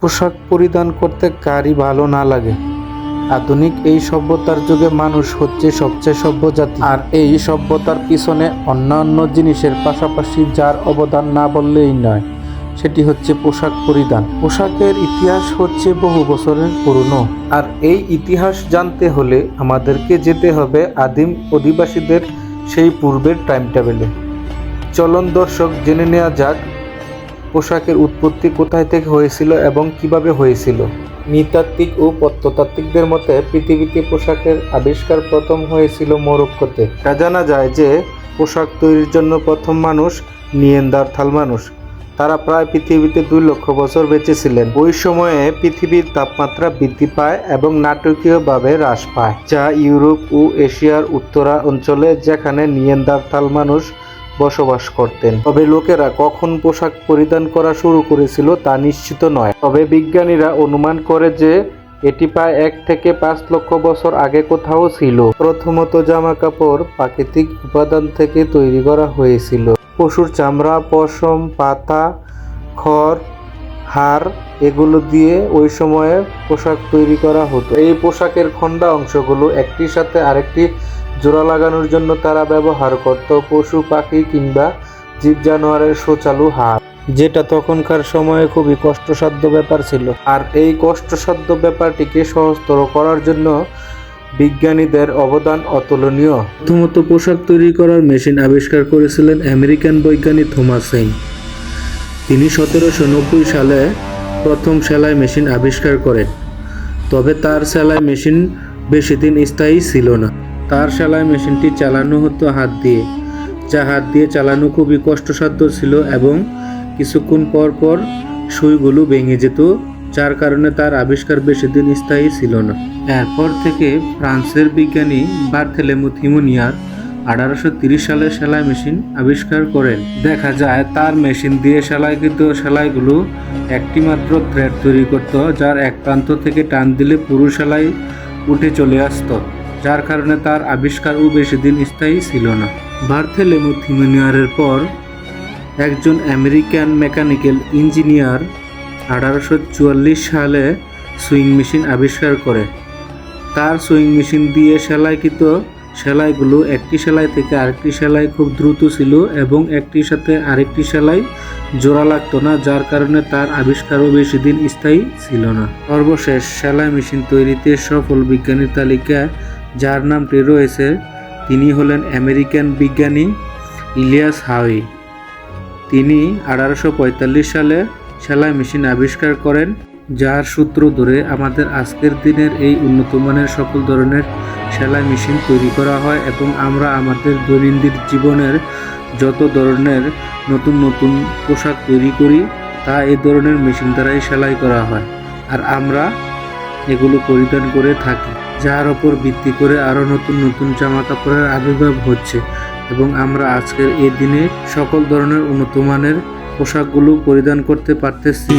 পোশাক পরিধান করতে কারই ভালো না লাগে। আধুনিক এই সভ্যতার যুগে মানুষ হচ্ছে সবচেয়ে সভ্য জাতি, আর এই সভ্যতার পিছনে অন্যান্য জিনিসের পাশাপাশি যার অবদান না বললেই নয়, সেটি হচ্ছে পোশাক পরিধান। পোশাকের ইতিহাস হচ্ছে বহু বছরের পুরনো, আর এই ইতিহাস জানতে হলে আমাদেরকে যেতে হবে আদিম অধিবাসীদের সেই পূর্বের টাইম টেবিলে। চলন দর্শক, জেনে নেওয়া যাক পোশাকের উৎপত্তি কোথায় থেকে হয়েছিল এবং কিভাবে হয়েছিল। নৃতাত্ত্বিক ও প্রত্নতাত্ত্বিকদের মতে পৃথিবীতে পোশাকের আবিষ্কার প্রথম হয়েছিল মরক্কোতে। এটা জানা যায় যে পোশাক তৈরির জন্য প্রথম মানুষ নিয়েন্ডারথাল মানুষ। তারা প্রায় পৃথিবীতে 2 লক্ষ বছর বেঁচে ছিলেন। ওই সময়ে পৃথিবীর তাপমাত্রা বৃদ্ধি পায় এবং নাটকীয়ভাবে হ্রাস পায়, যা ইউরোপ ও এশিয়ার উত্তরা অঞ্চলে, যেখানে নিয়েন্ডারথাল মানুষ বসবাস করতেন। তবে লোকেরা কখন পোশাক পরিধান করা শুরু করেছিল তা নিশ্চিত নয়। তবে বিজ্ঞানীরা অনুমান করে যে এটি প্রায় 1 থেকে 5 লক্ষ বছর আগে কোথাও ছিল। প্রথমত জামা কাপড় প্রাকৃতিক উপাদান থেকে তৈরি করা হয়েছিল। পশুর চামড়া, পশম, পাতা, খড়, হাড় এগুলো দিয়ে ওই সময়ে পোশাক তৈরি করা হতো। এই পোশাকের খন্ডা অংশগুলো একটির সাথে আরেকটি জোড়া লাগানোর জন্য তারা ব্যবহার করত পশু, পাখি কিংবা জীব জানোয়ারের সূচালু হাড়, যেটা তখনকার সময়ে খুবই কষ্টসাধ্য ব্যাপার ছিল। আর এই কষ্টসাধ্য ব্যাপারটিকে সহজতর করার জন্য বিজ্ঞানীদের অবদান অতুলনীয়। প্রথমত পোশাক তৈরি করার মেশিন আবিষ্কার করেছিলেন আমেরিকান বৈজ্ঞানিক থমাস হেইন। তিনি 1790 সালে প্রথম সেলাই মেশিন আবিষ্কার করেন। তবে তার সেলাই মেশিন বেশি দিন স্থায়ী ছিল না। তার সেলাই মেশিনটি চালানো হতো হাত দিয়ে, যা হাত দিয়ে চালানো খুবই কষ্টসাধ্য ছিল এবং কিছুক্ষণ পর পর সুইগুলো ভেঙে যেত, যার কারণে তার আবিষ্কার বেশি দিন স্থায়ী ছিল না। এরপর থেকে ফ্রান্সের বিজ্ঞানী বার্থেলেমু থিমোনিয়ার 1830 সালে সেলাই মেশিন আবিষ্কার করেন। দেখা যায় তার মেশিন দিয়ে সেলাইকৃত সেলাইগুলো একটি মাত্র থ্রেড তৈরি করত, যার এক প্রান্ত থেকে টান দিলে পুরো সেলাই উঠে চলে আসতো, যার কারণে তার আবিষ্কারও বেশি দিন স্থায়ী ছিল না। বার্থেলেমু থিমোনিয়ারের পর একজন আমেরিকান মেকানিক্যাল ইঞ্জিনিয়ার 1844 সালে সুইং মেশিন আবিষ্কার করে। তার সুইং মেশিন দিয়ে সেলাইকৃত সেলাইগুলো একটি সেলাই থেকে আরেকটি সেলাই খুব দ্রুত ছিল এবং একটির সাথে আরেকটি সেলাই জোড়া লাগতো না, যার কারণে তার আবিষ্কারও বেশি দিন স্থায়ী ছিল না। সর্বশেষ সেলাই মেশিন তৈরিতে সফল বিজ্ঞানীর তালিকা যার নামটি রয়েছে, তিনি হলেন আমেরিকান বিজ্ঞানী ইলিয়াস হাউই। তিনি 1845 সালে সেলাই মেশিন আবিষ্কার করেন, যার সূত্র ধরে আমাদের আজকের দিনের এই উন্নত মানের সকল ধরনের সেলাই মেশিন তৈরি করা হয় এবং আমরা আমাদের দৈনন্দিন জীবনের যত ধরনের নতুন নতুন পোশাক তৈরি করি তা এই ধরনের মেশিন দ্বারাই সেলাই করা হয়, আর আমরা এগুলো পরিধান করে থাকি, যার ওপর ভিত্তি করে আরও নতুন নতুন জামা কাপড়ের আবির্ভাব হচ্ছে এবং আমরা আজকের এই দিনে সকল ধরনের উন্নত মানের পোশাকগুলো পরিধান করতে পারতেছি।